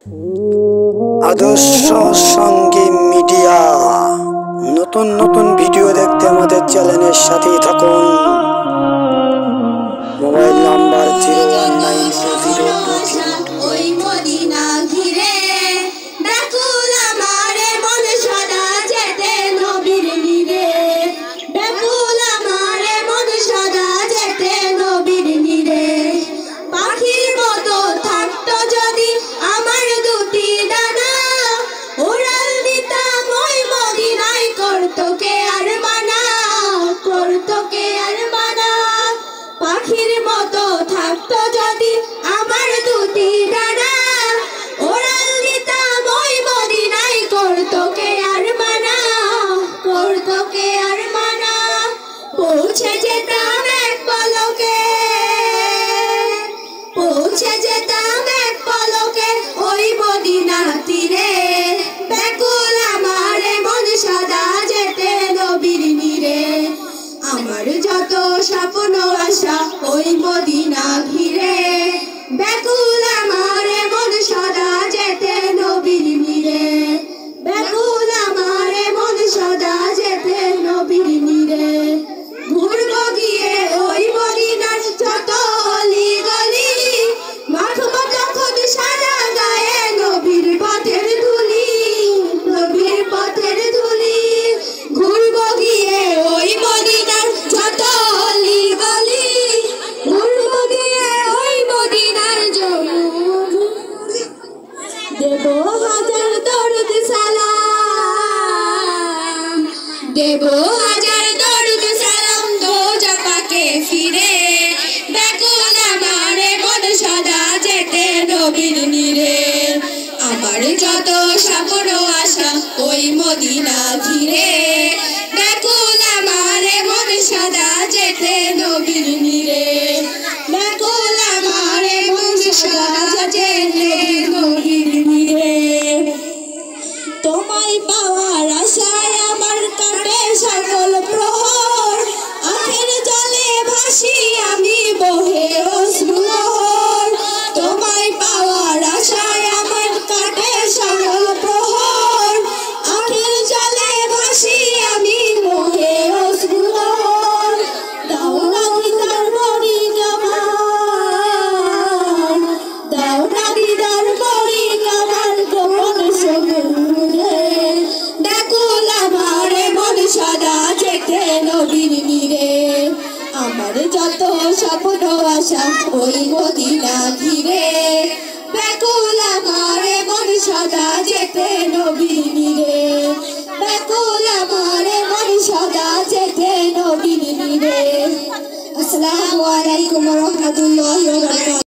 আদর্শ সঙ্গী মিডিয়া। নতুন নতুন ভিডিও দেখতে আমাদের চ্যানেলের সাথেই থাকুন। মোবাইল নাম্বার 1000 দরুদ সালাম দো জাপাকে ফিরে, ব্যাকুল আমারে মন সদা যেতে নবীর নীরে। আমার যত স্বপ্ন আশা ওই মদিনা ঘিরে, ব্যাকুল আমারে মন সদা যেতে নবীর নীরে। ব্যাকুল আমারে মন সদা যেতে নবীর নীরে। তোমায় পাওয়ার আশায় আমার কাটে সকল প্রহর, আখের জলে ভাসি আমি বহে অশ্রুলহর। তোমায় পাওয়ার আশায় আমার কাটে সকল প্রহর, আখের জলে ভাসি আমি বহে অশ্রুলহর। দাও না দিদার বড়ি আমার, দাও না দিদার বড়ি আমার গোপন সঙ্গে সদা যেতে নবীর নীরে। আমার যত স্বপ্ন আশা ওই মদিনা ঘিরে, ব্যাকুল আমারে মন সদা যেতে নবীর নীরে। ব্যাকুল আমারে মন সদা যেতে নবীর নীরে। আসসালামু আলাইকুম ওয়া রাহমাতুল্লাহি ওয়া বারাকাতুহু।